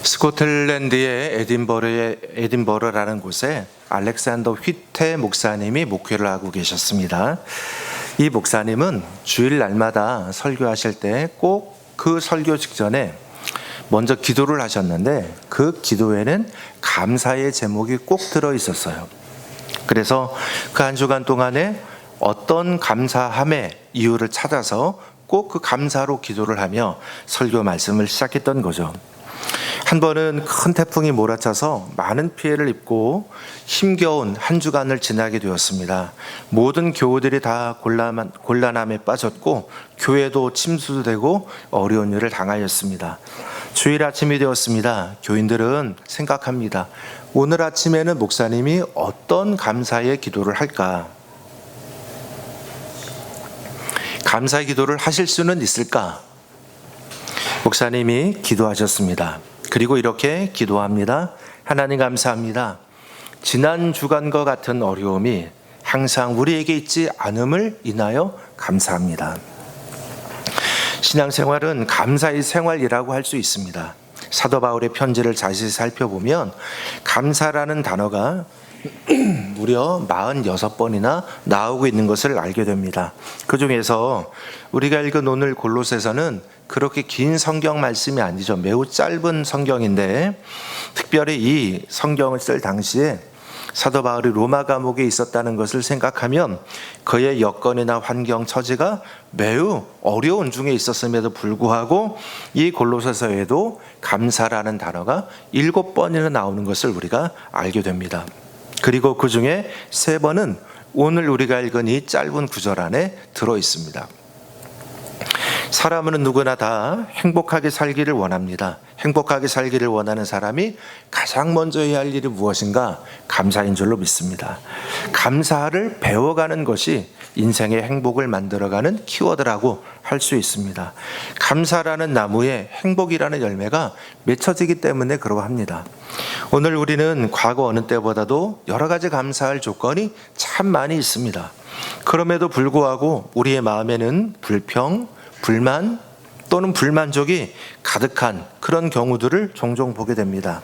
스코틀랜드의 에딘버러라는 곳에 알렉산더 휘테 목사님이 목회를 하고 계셨습니다. 이 목사님은 주일 날마다 설교하실 때 꼭 그 설교 직전에 먼저 기도를 하셨는데 그 기도에는 감사의 제목이 꼭 들어 있었어요. 그래서 그 한 주간 동안에 어떤 감사함의 이유를 찾아서 꼭 그 감사로 기도를 하며 설교 말씀을 시작했던 거죠. 한 번은 큰 태풍이 몰아쳐서 많은 피해를 입고 힘겨운 한 주간을 지나게 되었습니다. 모든 교우들이 다 곤란함에 빠졌고 교회도 침수되고 어려운 일을 당하였습니다. 주일 아침이 되었습니다. 교인들은 생각합니다. 오늘 아침에는 목사님이 어떤 감사의 기도를 할까? 감사의 기도를 하실 수는 있을까? 목사님이 기도하셨습니다. 그리고 이렇게 기도합니다. 하나님 감사합니다. 지난 주간과 같은 어려움이 항상 우리에게 있지 않음을 인하여 감사합니다. 신앙생활은 감사의 생활이라고 할 수 있습니다. 사도 바울의 편지를 자세히 살펴보면 감사라는 단어가 무려 46번이나 나오고 있는 것을 알게 됩니다. 그 중에서 우리가 읽은 오늘 골로새서는 그렇게 긴 성경 말씀이 아니죠. 매우 짧은 성경인데 특별히 이 성경을 쓸 당시에 사도 바울이 로마 감옥에 있었다는 것을 생각하면 그의 여건이나 환경 처지가 매우 어려운 중에 있었음에도 불구하고 이 골로새서에도 감사라는 단어가 7번이나 나오는 것을 우리가 알게 됩니다. 그리고 그 중에 3번은 오늘 우리가 읽은 이 짧은 구절 안에 들어 있습니다. 사람은 누구나 다 행복하게 살기를 원합니다. 행복하게 살기를 원하는 사람이 가장 먼저 해야 할 일이 무엇인가? 감사인 줄로 믿습니다. 감사를 배워가는 것이 인생의 행복을 만들어가는 키워드라고 할 수 있습니다. 감사라는 나무에 행복이라는 열매가 맺혀지기 때문에 그러합니다. 오늘 우리는 과거 어느 때보다도 여러 가지 감사할 조건이 참 많이 있습니다. 그럼에도 불구하고 우리의 마음에는 불평, 불만 또는 불만족이 가득한 그런 경우들을 종종 보게 됩니다.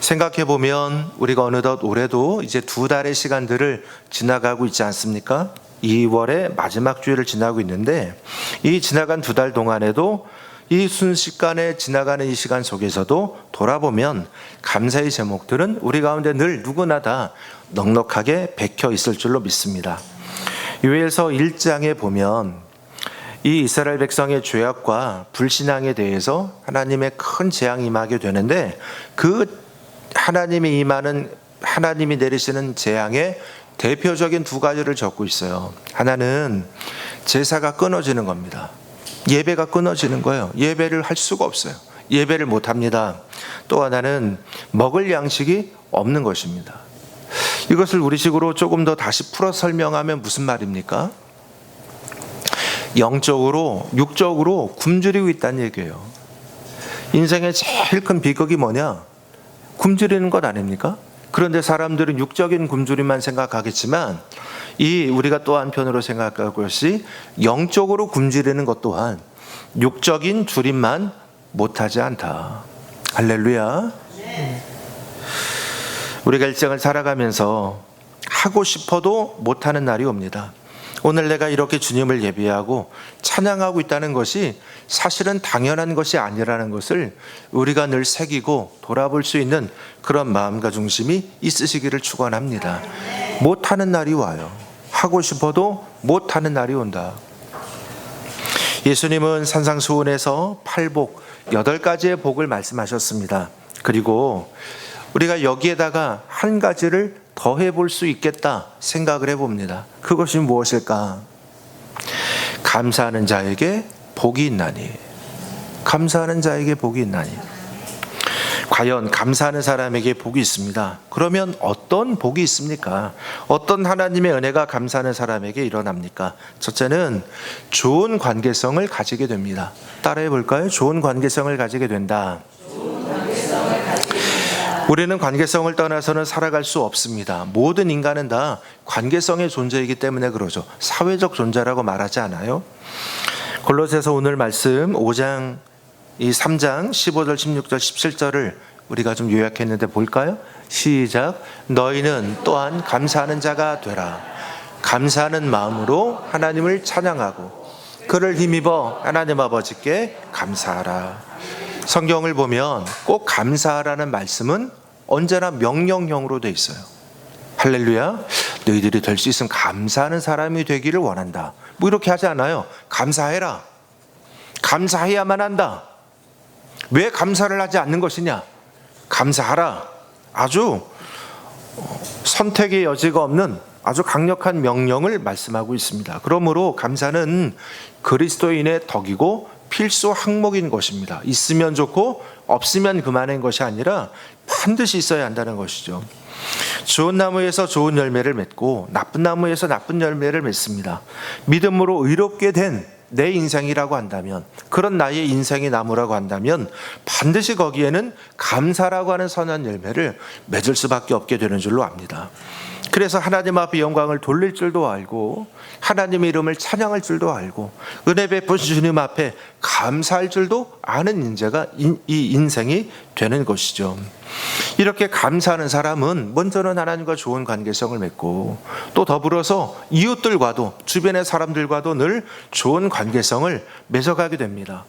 생각해보면 우리가 어느덧 올해도 이제 2달의 시간들을 지나가고 있지 않습니까? 2월의 마지막 주일을 지나고 있는데 이 지나간 2달 동안에도 이 순식간에 지나가는 이 시간 속에서도 돌아보면 감사의 제목들은 우리 가운데 늘 누구나 다 넉넉하게 bek혀 있을 줄로 믿습니다. 요엘서 1장에 보면 이 이스라엘 백성의 죄악과 불신앙에 대해서 하나님의 큰 재앙이 임하게 되는데 그 하나님이 내리시는 재앙의 대표적인 2가지를 적고 있어요. 하나는 제사가 끊어지는 겁니다. 예배가 끊어지는 거예요. 예배를 할 수가 없어요. 예배를 못 합니다. 또 하나는 먹을 양식이 없는 것입니다. 이것을 우리식으로 조금 더 다시 풀어 설명하면 무슨 말입니까? 영적으로, 육적으로 굶주리고 있다는 얘기예요. 인생의 제일 큰 비극이 뭐냐? 굶주리는 것 아닙니까? 그런데 사람들은 육적인 굶주림만 생각하겠지만 우리가 또 한편으로 생각할 것이 영적으로 굶주리는 것 또한 육적인 주림만 못하지 않다. 할렐루야. 우리가 일생을 살아가면서 하고 싶어도 못하는 날이 옵니다. 오늘 내가 이렇게 주님을 예배하고 찬양하고 있다는 것이 사실은 당연한 것이 아니라는 것을 우리가 늘 새기고 돌아볼 수 있는 그런 마음과 중심이 있으시기를 축원합니다. 못하는 날이 와요. 하고 싶어도 못하는 날이 온다. 예수님은 산상수훈에서 8복, 8가지의 복을 말씀하셨습니다. 그리고 우리가 여기에다가 한 가지를 더해 볼 수 있겠다 생각을 해봅니다. 그것이 무엇일까? 감사하는 자에게 복이 있나니. 감사하는 자에게 복이 있나니. 과연 감사하는 사람에게 복이 있습니다. 그러면 어떤 복이 있습니까? 어떤 하나님의 은혜가 감사하는 사람에게 일어납니까? 첫째는 좋은 관계성을 가지게 됩니다. 따라해 볼까요? 좋은 관계성을 가지게 된다. 우리는 관계성을 떠나서는 살아갈 수 없습니다. 모든 인간은 다 관계성의 존재이기 때문에 그러죠. 사회적 존재라고 말하지 않아요? 골로새서 오늘 말씀 5장 이 3장 15절 16절 17절을 우리가 좀 요약했는데 볼까요? 시작. 너희는 또한 감사하는 자가 되라. 감사하는 마음으로 하나님을 찬양하고 그를 힘입어 하나님 아버지께 감사하라. 성경을 보면 꼭 감사하라는 말씀은 언제나 명령형으로 돼 있어요. 할렐루야. 너희들이 될 수 있으면 감사하는 사람이 되기를 원한다. 뭐 이렇게 하지 않아요. 감사해라. 감사해야만 한다. 왜 감사를 하지 않는 것이냐? 감사하라. 아주 선택의 여지가 없는 아주 강력한 명령을 말씀하고 있습니다. 그러므로 감사는 그리스도인의 덕이고 필수 항목인 것입니다. 있으면 좋고 없으면 그만인 것이 아니라 반드시 있어야 한다는 것이죠. 좋은 나무에서 좋은 열매를 맺고 나쁜 나무에서 나쁜 열매를 맺습니다. 믿음으로 의롭게 된 내 인생이라고 한다면, 그런 나의 인생의 나무라고 한다면 반드시 거기에는 감사라고 하는 선한 열매를 맺을 수밖에 없게 되는 줄로 압니다. 그래서 하나님 앞에 영광을 돌릴 줄도 알고 하나님의 이름을 찬양할 줄도 알고 은혜 베푸신 주님 앞에 감사할 줄도 아는 인재가 이 인생이 되는 것이죠. 이렇게 감사하는 사람은 먼저는 하나님과 좋은 관계성을 맺고 또 더불어서 이웃들과도 주변의 사람들과도 늘 좋은 관계성을 맺어가게 됩니다.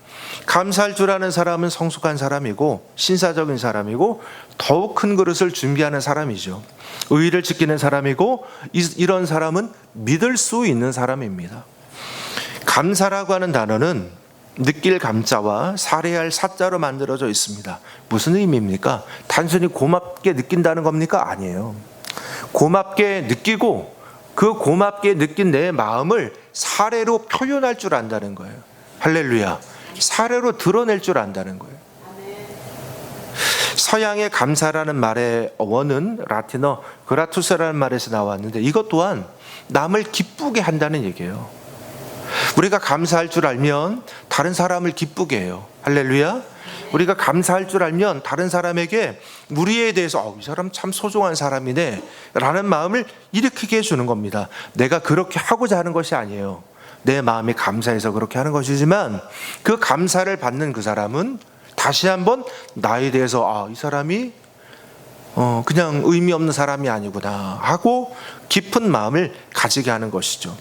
감사할 줄 아는 사람은 성숙한 사람이고 신사적인 사람이고 더욱 큰 그릇을 준비하는 사람이죠. 의의를 지키는 사람이고 이런 사람은 믿을 수 있는 사람입니다. 감사라고 하는 단어는 느낄 감자와 살해할 사자로 만들어져 있습니다. 무슨 의미입니까? 단순히 고맙게 느낀다는 겁니까? 아니에요. 고맙게 느끼고 그 고맙게 느낀 내 마음을 사례로 표현할 줄 안다는 거예요. 할렐루야. 사례로 드러낼 줄 안다는 거예요. 서양의 감사라는 말의 원은 라틴어 그라투스라는 말에서 나왔는데 이것 또한 남을 기쁘게 한다는 얘기예요. 우리가 감사할 줄 알면 다른 사람을 기쁘게 해요. 할렐루야. 우리가 감사할 줄 알면 다른 사람에게 우리에 대해서 이 사람 참 소중한 사람이네 라는 마음을 일으키게 해주는 겁니다. 내가 그렇게 하고자 하는 것이 아니에요. 내 마음이 감사해서 그렇게 하는 것이지만 그 감사를 받는 그 사람은 다시 한번 나에 대해서 이 사람이 그냥 의미 없는 사람이 아니구나 하고 깊은 마음을 가지게 하는 것이죠.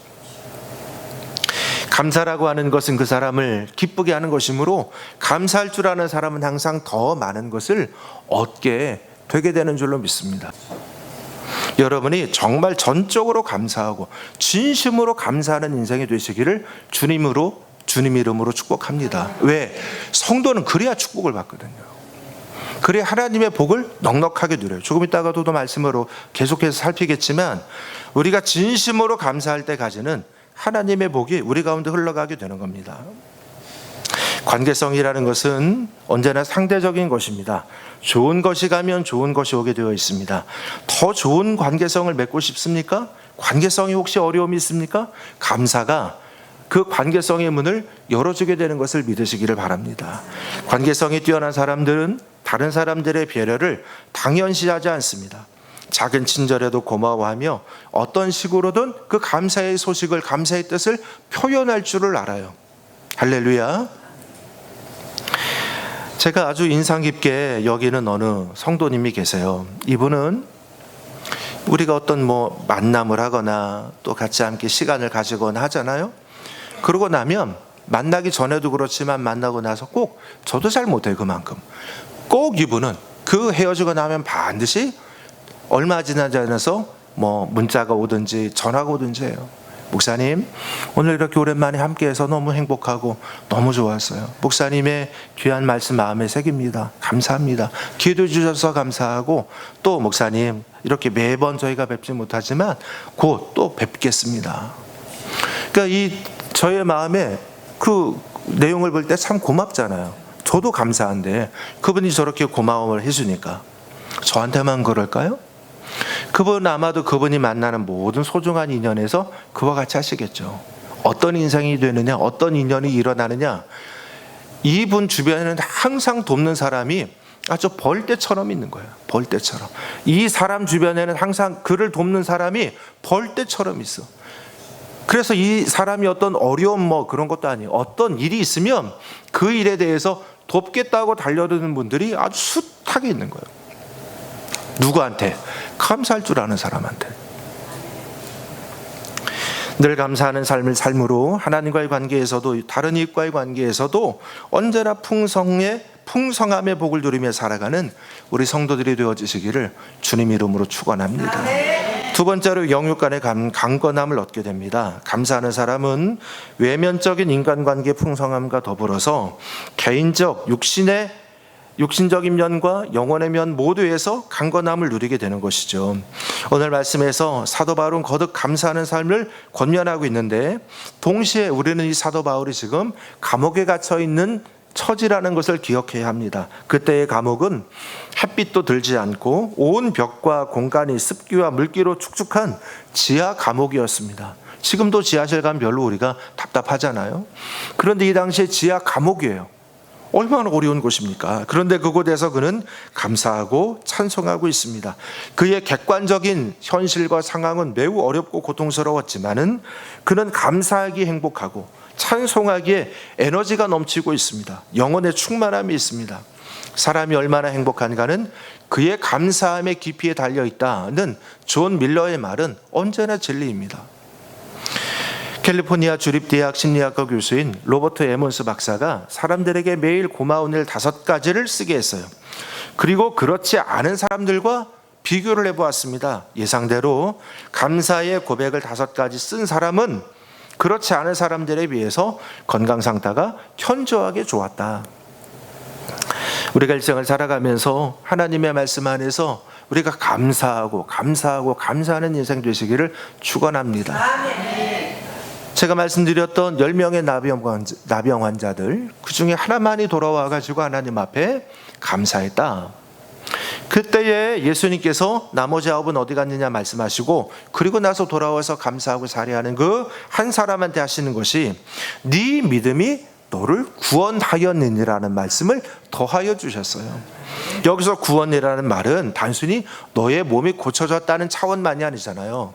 감사라고 하는 것은 그 사람을 기쁘게 하는 것이므로 감사할 줄 아는 사람은 항상 더 많은 것을 얻게 되게 되는 줄로 믿습니다. 여러분이 정말 전적으로 감사하고 진심으로 감사하는 인생이 되시기를 주님 이름으로 축복합니다. 왜? 성도는 그래야 축복을 받거든요. 그래야 하나님의 복을 넉넉하게 누려요. 조금 이따가도 말씀으로 계속해서 살피겠지만 우리가 진심으로 감사할 때까지는 하나님의 복이 우리 가운데 흘러가게 되는 겁니다. 관계성이라는 것은 언제나 상대적인 것입니다. 좋은 것이 가면 좋은 것이 오게 되어 있습니다. 더 좋은 관계성을 맺고 싶습니까? 관계성이 혹시 어려움이 있습니까? 감사가 그 관계성의 문을 열어주게 되는 것을 믿으시기를 바랍니다. 관계성이 뛰어난 사람들은 다른 사람들의 배려를 당연시하지 않습니다. 작은 친절에도 고마워하며 어떤 식으로든 그 감사의 소식을, 감사의 뜻을 표현할 줄을 알아요. 할렐루야. 제가 아주 인상 깊게 여기는 어느 성도님이 계세요. 이분은 우리가 어떤 만남을 하거나 또 같이 함께 시간을 가지거나 하잖아요. 그러고 나면 만나기 전에도 그렇지만 만나고 나서 꼭 저도 잘 못해요. 그만큼 꼭 이분은 그 헤어지고 나면 반드시 얼마 지나지 않아서 문자가 오든지 전화가 오든지 해요. 목사님, 오늘 이렇게 오랜만에 함께해서 너무 행복하고 너무 좋았어요. 목사님의 귀한 말씀 마음에 새깁니다. 감사합니다. 기회도 주셔서 감사하고 또 목사님 이렇게 매번 저희가 뵙지 못하지만 곧 또 뵙겠습니다. 그러니까 저의 마음에 그 내용을 볼 때 참 고맙잖아요. 저도 감사한데 그분이 저렇게 고마움을 해주니까 저한테만 그럴까요? 그분 아마도 그분이 만나는 모든 소중한 인연에서 그와 같이 하시겠죠. 어떤 인생이 되느냐, 어떤 인연이 일어나느냐, 이분 주변에는 항상 돕는 사람이 아주 벌떼처럼 있는 거예요. 벌떼처럼. 이 사람 주변에는 항상 그를 돕는 사람이 벌떼처럼 있어. 그래서 이 사람이 어떤 어려움 그런 것도 아니에요. 어떤 일이 있으면 그 일에 대해서 돕겠다고 달려드는 분들이 아주 숱하게 있는 거예요. 누구한테? 감사할 줄 아는 사람한테. 늘 감사하는 삶을 삶으로 하나님과의 관계에서도 다른 이웃과의 관계에서도 언제나 풍성함의 복을 누리며 살아가는 우리 성도들이 되어지시기를 주님 이름으로 축원합니다. 두 번째로 영육 간의 강건함을 얻게 됩니다. 감사하는 사람은 외면적인 인간관계의 풍성함과 더불어서 개인적 육신적인 면과 영혼의 면 모두에서 강건함을 누리게 되는 것이죠. 오늘 말씀에서 사도 바울은 거듭 감사하는 삶을 권면하고 있는데, 동시에 우리는 이 사도 바울이 지금 감옥에 갇혀 있는 처지라는 것을 기억해야 합니다. 그때의 감옥은 햇빛도 들지 않고 온 벽과 공간이 습기와 물기로 축축한 지하 감옥이었습니다. 지금도 지하실 가면 별로 우리가 답답하잖아요. 그런데 이 당시에 지하 감옥이에요. 얼마나 어려운 곳입니까? 그런데 그곳에서 그는 감사하고 찬송하고 있습니다. 그의 객관적인 현실과 상황은 매우 어렵고 고통스러웠지만은 그는 감사하기 행복하고 찬송하기에 에너지가 넘치고 있습니다. 영혼의 충만함이 있습니다. 사람이 얼마나 행복한가는 그의 감사함의 깊이에 달려있다는 존 밀러의 말은 언제나 진리입니다. 캘리포니아 주립대학 심리학과 교수인 로버트 에몬스 박사가 사람들에게 매일 고마운 일 5가지를 쓰게 했어요. 그리고 그렇지 않은 사람들과 비교를 해보았습니다. 예상대로 감사의 고백을 5가지 쓴 사람은 그렇지 않은 사람들에 비해서 건강 상태가 현저하게 좋았다. 우리가 일생을 살아가면서 하나님의 말씀 안에서 우리가 감사하는 인생 되시기를 축원합니다. 제가 말씀드렸던 10명의 나병 환자들, 그 중에 하나만이 돌아와가지고 하나님 앞에 감사했다. 그때에 예수님께서 나머지 9은 어디 갔느냐 말씀하시고, 그리고 나서 돌아와서 감사하고 살해하는 그 한 사람한테 하시는 것이 네 믿음이 너를 구원하였느니라는 말씀을 더하여 주셨어요. 여기서 구원이라는 말은 단순히 너의 몸이 고쳐졌다는 차원만이 아니잖아요.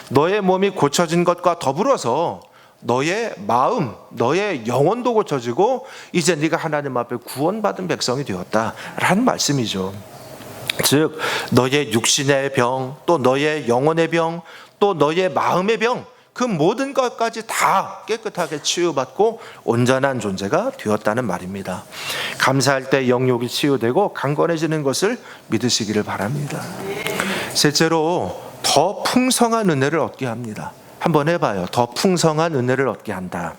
너의 몸이 고쳐진 것과 더불어서 너의 마음, 너의 영혼도 고쳐지고 이제 네가 하나님 앞에 구원받은 백성이 되었다라는 말씀이죠. 즉 너의 육신의 병, 또 너의 영혼의 병, 또 너의 마음의 병, 그 모든 것까지 다 깨끗하게 치유받고 온전한 존재가 되었다는 말입니다. 감사할 때 영육이 치유되고 강건해지는 것을 믿으시기를 바랍니다. 셋째로 더 풍성한 은혜를 얻게 합니다. 한번 해봐요. 더 풍성한 은혜를 얻게 한다.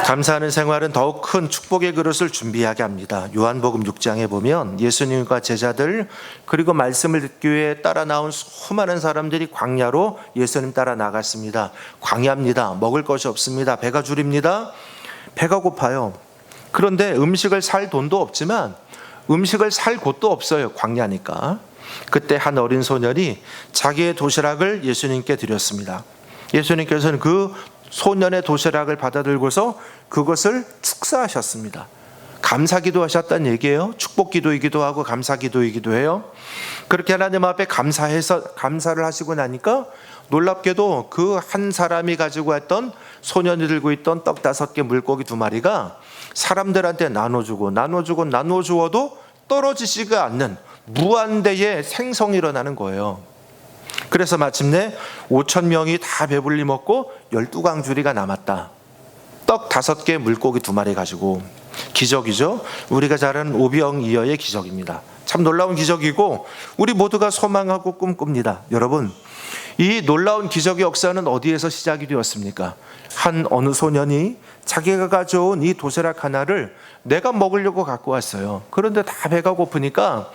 감사하는 생활은 더욱 큰 축복의 그릇을 준비하게 합니다. 요한복음 6장에 보면 예수님과 제자들 그리고 말씀을 듣기 위해 따라 나온 수많은 사람들이 광야로 예수님 따라 나갔습니다. 광야입니다. 먹을 것이 없습니다. 배가 주립니다. 배가 고파요. 그런데 음식을 살 돈도 없지만 음식을 살 곳도 없어요. 광야니까. 그때 한 어린 소년이 자기의 도시락을 예수님께 드렸습니다. 예수님께서는 그 소년의 도시락을 받아들고서 그것을 축사하셨습니다. 감사기도 하셨다는 얘기예요. 축복기도이기도 하고 감사기도이기도 해요. 그렇게 하나님 앞에 감사를 하시고 나니까 놀랍게도 그 한 사람이 가지고 왔던, 소년이 들고 있던 떡 5개, 물고기 2마리가 사람들한테 나눠주어도 떨어지지가 않는 무한대의 생성이 일어나는 거예요. 그래서 마침내 5,000명이 다 배불리 먹고 12광주리가 남았다. 떡 5개, 물고기 2마리 가지고. 기적이죠. 우리가 잘 아는 오병이어의 기적입니다. 참 놀라운 기적이고 우리 모두가 소망하고 꿈꿉니다. 여러분, 이 놀라운 기적의 역사는 어디에서 시작이 되었습니까? 한 어느 소년이 자기가 가져온 이 도시락 하나를 내가 먹으려고 갖고 왔어요. 그런데 다 배가 고프니까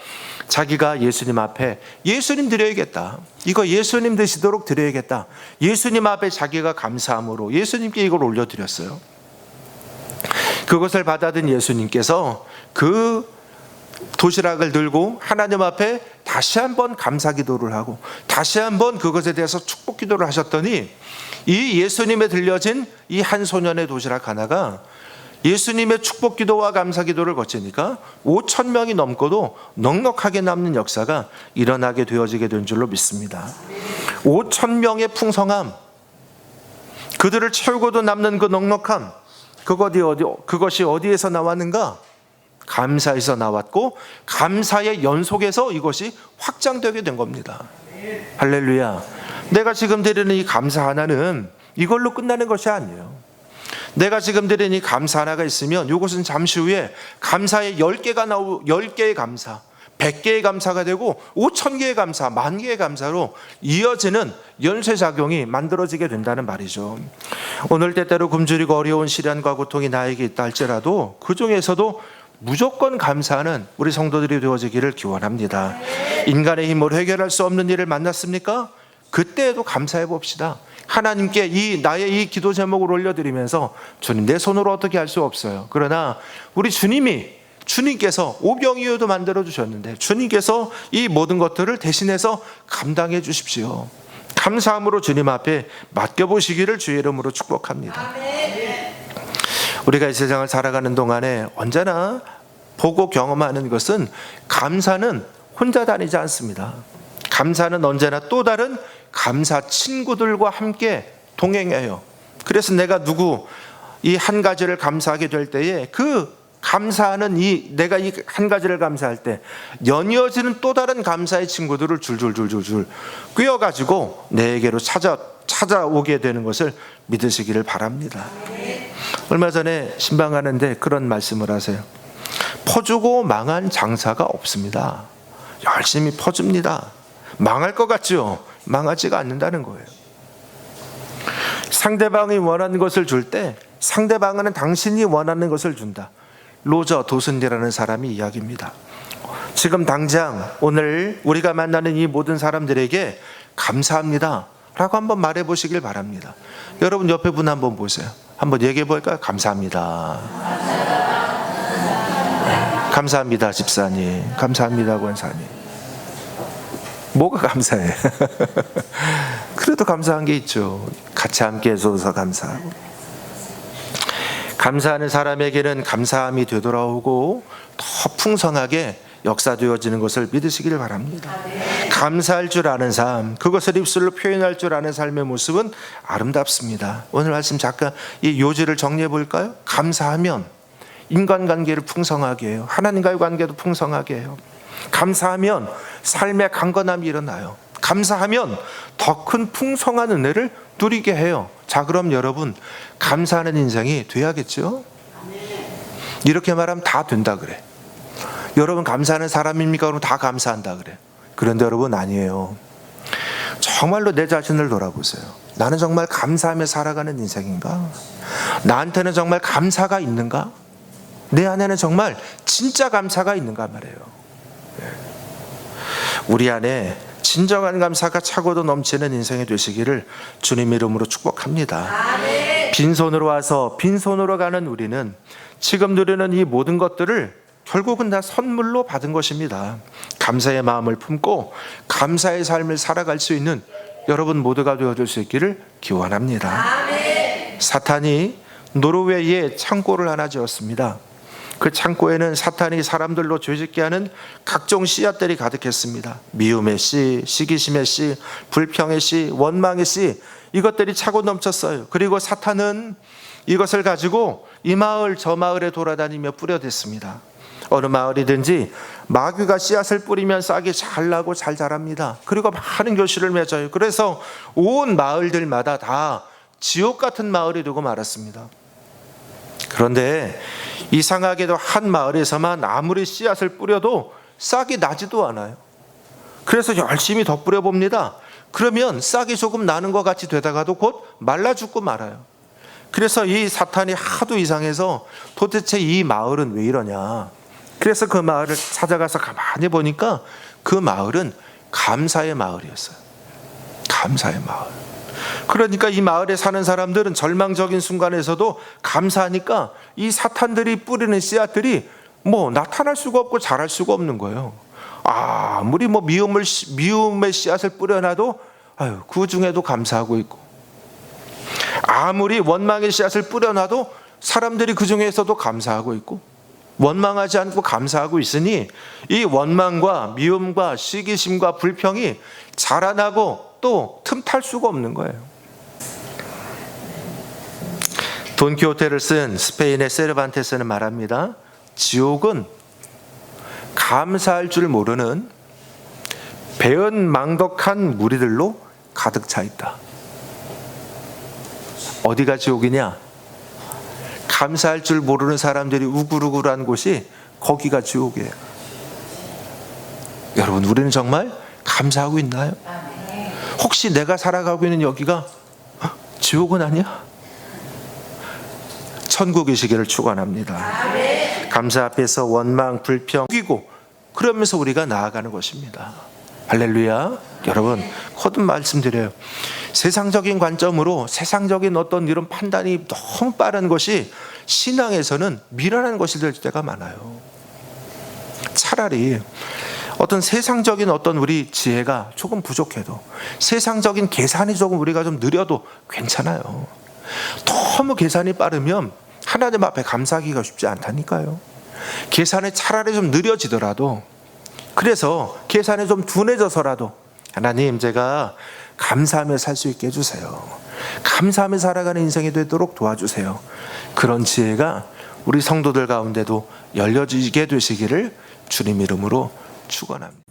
자기가 예수님 앞에 예수님 드려야겠다. 이거 예수님 드시도록 드려야겠다. 예수님 앞에 자기가 감사함으로 예수님께 이걸 올려드렸어요. 그것을 받아든 예수님께서 그 도시락을 들고 하나님 앞에 다시 한번 감사 기도를 하고 다시 한번 그것에 대해서 축복 기도를 하셨더니 이 예수님에 들려진 이 한 소년의 도시락 하나가 예수님의 축복 기도와 감사 기도를 거치니까 5,000명이 넘고도 넉넉하게 남는 역사가 일어나게 되어지게 된 줄로 믿습니다. 5,000명의 풍성함, 그들을 채우고도 남는 그 넉넉함, 그것이 어디에서 나왔는가? 감사에서 나왔고 감사의 연속에서 이것이 확장되게 된 겁니다. 할렐루야. 내가 지금 드리는 이 감사 하나는 이걸로 끝나는 것이 아니에요. 내가 지금 드리는 이 감사 하나가 있으면 이것은 잠시 후에 감사의 10개의 감사, 100개의 감사가 되고 5,000개의 감사, 10,000개의 감사로 이어지는 연쇄작용이 만들어지게 된다는 말이죠. 오늘 때때로 굶주리고 어려운 시련과 고통이 나에게 있다 할지라도 그 중에서도 무조건 감사하는 우리 성도들이 되어지기를 기원합니다. 인간의 힘으로 해결할 수 없는 일을 만났습니까? 그때에도 감사해 봅시다. 하나님께 나의 이 기도 제목을 올려드리면서 주님, 내 손으로 어떻게 할 수 없어요. 그러나 우리 주님께서 오병이어도 만들어 주셨는데 주님께서 이 모든 것들을 대신해서 감당해 주십시오. 감사함으로 주님 앞에 맡겨보시기를 주의 이름으로 축복합니다. 우리가 이 세상을 살아가는 동안에 언제나 보고 경험하는 것은 감사는 혼자 다니지 않습니다. 감사는 언제나 또 다른 감사 친구들과 함께 동행해요. 그래서 내가 이 한 가지를 감사하게 될 때에 그 감사하는 내가 이 한 가지를 감사할 때 연이어지는 또 다른 감사의 친구들을 줄줄줄줄줄 꿰어가지고 내게로 찾아오게 되는 것을 믿으시기를 바랍니다. 얼마 전에 신방하는데 그런 말씀을 하세요. 퍼주고 망한 장사가 없습니다. 열심히 퍼줍니다. 망할 것 같죠? 망하지가 않는다는 거예요. 상대방이 원하는 것을 줄 때 상대방은 당신이 원하는 것을 준다. 로저 도슨디라는 사람이 이야기입니다. 지금 당장 오늘 우리가 만나는 이 모든 사람들에게 감사합니다 라고 한번 말해 보시길 바랍니다. 여러분 옆에 분 한번 보세요. 한번 얘기해 볼까요? 감사합니다. 감사합니다 집사님. 감사합니다 권사님. 뭐가 감사해? 그래도 감사한 게 있죠. 같이 함께 해줘서 감사하고. 감사하는 사람에게는 감사함이 되돌아오고 더 풍성하게 역사되어지는 것을 믿으시길 바랍니다. 감사할 줄 아는 삶, 그것을 입술로 표현할 줄 아는 삶의 모습은 아름답습니다. 오늘 말씀 잠깐 이 요지를 정리해 볼까요? 감사하면 인간관계를 풍성하게 해요. 하나님과의 관계도 풍성하게 해요. 감사하면 삶의 강건함이 일어나요. 감사하면 더 큰 풍성한 은혜를 누리게 해요. 자, 그럼 여러분 감사하는 인생이 돼야겠죠? 이렇게 말하면 다 된다 그래. 여러분 감사하는 사람입니까? 그럼 다 감사한다 그래. 그런데 여러분 아니에요. 정말로 내 자신을 돌아보세요. 나는 정말 감사하며 살아가는 인생인가? 나한테는 정말 감사가 있는가? 내 안에는 정말 진짜 감사가 있는가 말이에요. 우리 안에 진정한 감사가 차고도 넘치는 인생이 되시기를 주님 이름으로 축복합니다. 빈손으로 와서 빈손으로 가는 우리는 지금 누리는 이 모든 것들을 결국은 다 선물로 받은 것입니다. 감사의 마음을 품고 감사의 삶을 살아갈 수 있는 여러분 모두가 되어줄 수 있기를 기원합니다. 사탄이 노르웨이에 창고를 하나 지었습니다. 그 창고에는 사탄이 사람들로 죄짓게 하는 각종 씨앗들이 가득했습니다. 미움의 씨, 시기심의 씨, 불평의 씨, 원망의 씨, 이것들이 차고 넘쳤어요. 그리고 사탄은 이것을 가지고 이 마을 저 마을에 돌아다니며 뿌려댔습니다. 어느 마을이든지 마귀가 씨앗을 뿌리면 싹이 잘 나고 잘 자랍니다. 그리고 많은 교실을 맺어요. 그래서 온 마을들마다 다 지옥 같은 마을이 되고 말았습니다. 그런데 이상하게도 한 마을에서만 아무리 씨앗을 뿌려도 싹이 나지도 않아요. 그래서 열심히 더 뿌려봅니다. 그러면 싹이 조금 나는 것 같이 되다가도 곧 말라 죽고 말아요. 그래서 이 사탄이 하도 이상해서 도대체 이 마을은 왜 이러냐. 그래서 그 마을을 찾아가서 가만히 보니까 그 마을은 감사의 마을이었어요. 감사의 마을. 그러니까 이 마을에 사는 사람들은 절망적인 순간에서도 감사하니까 이 사탄들이 뿌리는 씨앗들이 나타날 수가 없고 자랄 수가 없는 거예요. 아무리 미움의 씨앗을 뿌려놔도 그 중에도 감사하고 있고, 아무리 원망의 씨앗을 뿌려놔도 사람들이 그 중에서도 감사하고 있고, 원망하지 않고 감사하고 있으니 이 원망과 미움과 시기심과 불평이 자라나고 또 틈탈 수가 없는 거예요. 돈키호테를 쓴 스페인의 세르반테스는 말합니다. 지옥은 감사할 줄 모르는 배은망덕한 무리들로 가득 차 있다. 어디가 지옥이냐? 감사할 줄 모르는 사람들이 우글우글한 곳이 거기가 지옥이에요. 여러분, 우리는 정말 감사하고 있나요? 혹시 내가 살아가고 있는 여기가 지옥은 아니야? 천국이시기를 축원합니다. 감사 앞에서 원망, 불평, 이기고 그러면서 우리가 나아가는 것입니다. 할렐루야. 여러분, 거듭 말씀드려요. 세상적인 관점으로 세상적인 어떤 이런 판단이 너무 빠른 것이 신앙에서는 미련한 것이 될 때가 많아요. 차라리 어떤 세상적인 어떤 우리 지혜가 조금 부족해도, 세상적인 계산이 조금 우리가 좀 느려도 괜찮아요. 너무 계산이 빠르면 하나님 앞에 감사하기가 쉽지 않다니까요. 계산이 차라리 좀 느려지더라도, 그래서 계산이 좀 둔해져서라도 하나님, 제가 감사하며 살 수 있게 해주세요. 감사하며 살아가는 인생이 되도록 도와주세요. 그런 지혜가 우리 성도들 가운데도 열려지게 되시기를 주님 이름으로 축원합니다.